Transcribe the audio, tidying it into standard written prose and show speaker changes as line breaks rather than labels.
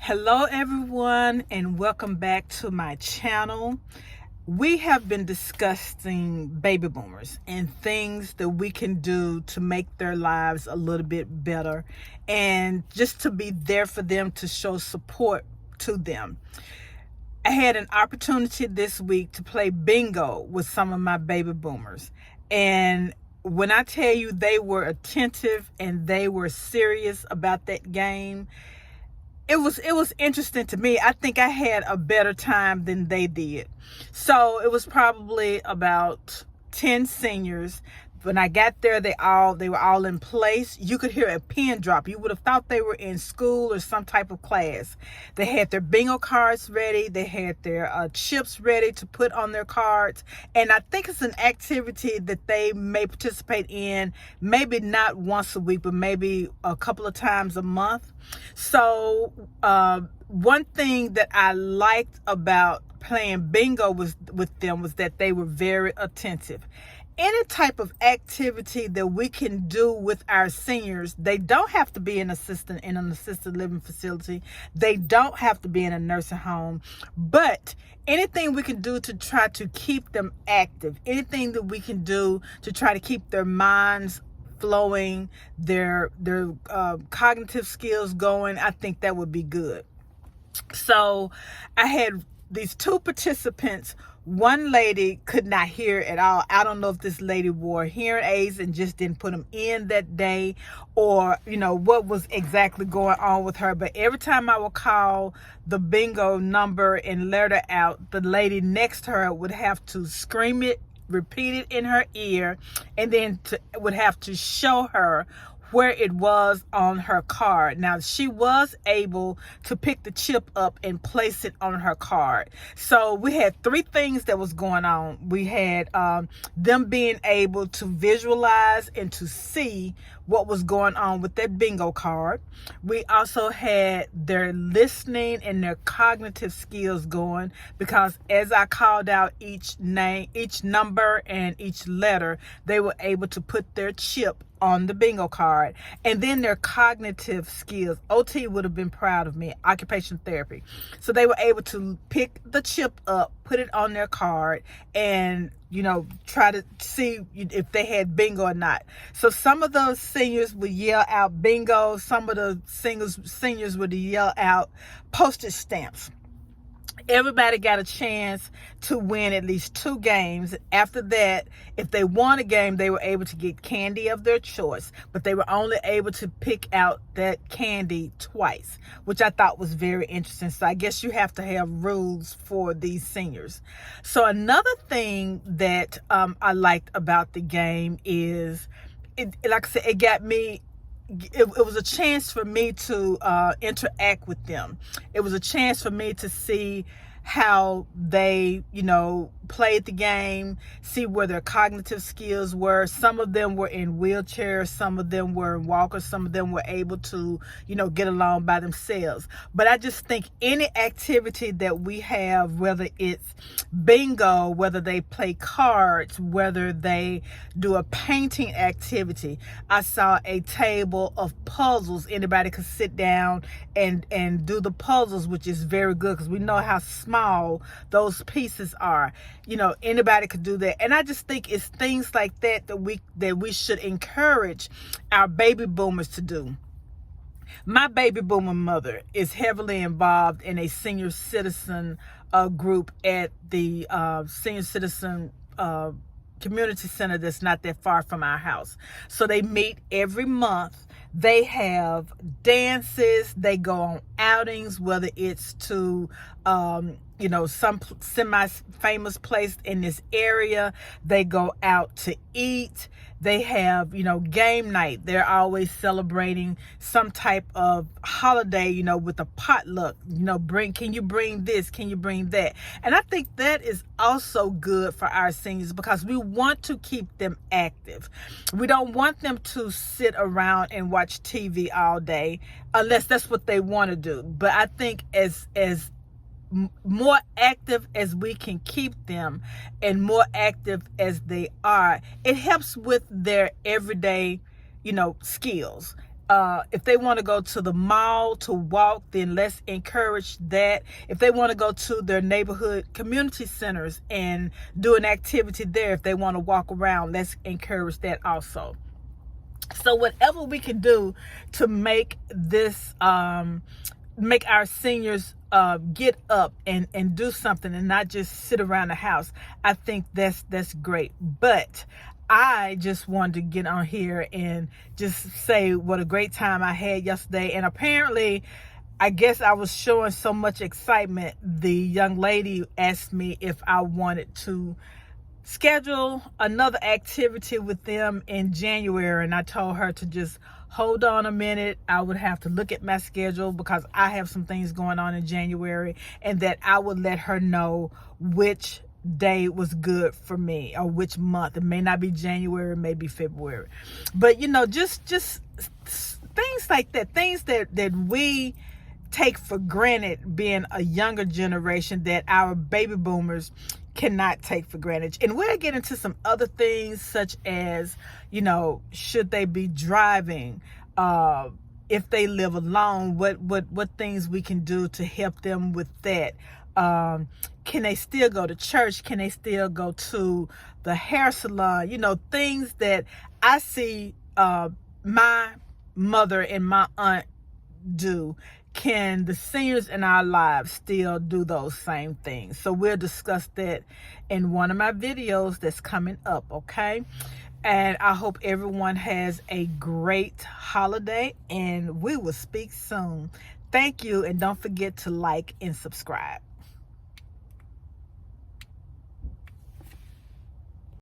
Hello everyone, and welcome back to my channel. We have been discussing baby boomers and things that we can do to make their lives a little bit better and just to be there for them, to show support to them. I had an opportunity this week to play bingo with some of my baby boomers, and when I tell you they were attentive and they were serious about that game, it was interesting to me. I think I had a better time than they did. So it was probably about 10 seniors. When I got there, they were all in place. You could hear a pin drop. You would have thought they were in school or some type of class. They had their bingo cards ready. They had their chips ready to put on their cards. And I think it's an activity that they may participate in, maybe not once a week, but maybe a couple of times a month. So one thing that I liked about playing bingo with them was that they were very attentive. Any type of activity that we can do with our seniors, they don't have to be in an assisted living facility. They don't have to be in a nursing home, but anything we can do to try to keep them active, anything that we can do to try to keep their minds flowing, their cognitive skills going, I think that would be good. So I had these two participants. One lady could not hear at all. I don't know if this lady wore hearing aids and just didn't put them in that day, or what was exactly going on with her. But every time I would call the bingo number and let her out, the lady next to her would have to scream it, repeat it in her ear, and then would have to show her where it was on her card. Now, she was able to pick the chip up and place it on her card. So we had three things that was going on. We had them being able to visualize and to see what was going on with that bingo card. We also had their listening and their cognitive skills going, because as I called out each name, each number, and each letter, they were able to put their chip on the bingo card. And then their cognitive skills, OT would have been proud of me, occupational therapy. So they were able to pick the chip up, put it on their card, and try to see if they had bingo or not. So some of those seniors would yell out bingo. Some of the seniors would yell out postage stamps. Everybody got a chance to win at least 2 games. After that, if they won a game, they were able to get candy of their choice, but they were only able to pick out that candy twice, which I thought was very interesting. So I guess you have to have rules for these seniors. So another thing that I liked about the game is, like I said, it got me. It was a chance for me to interact with them. It was a chance for me to see how they, played the game, see where their cognitive skills were. Some of them were in wheelchairs, some of them were in walkers, some of them were able to, get along by themselves. But I just think any activity that we have, whether it's bingo, whether they play cards, whether they do a painting activity. I saw a table of puzzles. Anybody could sit down and do the puzzles, which is very good because we know how small those pieces are. Anybody could do that. And I just think it's things like that that we should encourage our baby boomers to do. My baby boomer mother is heavily involved in a senior citizen group at the senior citizen community center that's not that far from our house. So they meet every month. They have dances. They go on outings, whether it's to some semi-famous place in this area. They go out to eat. They have, game night. They're always celebrating some type of holiday, with a potluck. Can you bring this? Can you bring that? And I think that is also good for our seniors, because we want to keep them active. We don't want them to sit around and watch TV all day, unless that's what they want to do. But I think as more active as we can keep them, and more active as they are, it helps with their everyday, skills. If they want to go to the mall to walk, then let's encourage that. If they want to go to their neighborhood community centers and do an activity there, if they want to walk around, let's encourage that also. So whatever we can do to make this, make our seniors get up and do something and not just sit around the house, I think that's great. But I just wanted to get on here and just say what a great time I had yesterday. And apparently, I guess I was showing so much excitement. The young lady asked me if I wanted to schedule another activity with them in January, and I told her to just hold on a minute. I would have to look at my schedule because I have some things going on in January, and that I would let her know which day was good for me, or which month. It may not be January, maybe February, but just things like that, things that we take for granted, being a younger generation, that our baby boomers cannot take for granted. And we'll get into some other things, such as, should they be driving, if they live alone, what things we can do to help them with that. Can they still go to church? Can they still go to the hair salon? Things that I see my mother and my aunt do. Can the seniors in our lives still do those same things? So we'll discuss that in one of my videos that's coming up, okay? And I hope everyone has a great holiday, and we will speak soon. Thank you, and don't forget to like and subscribe.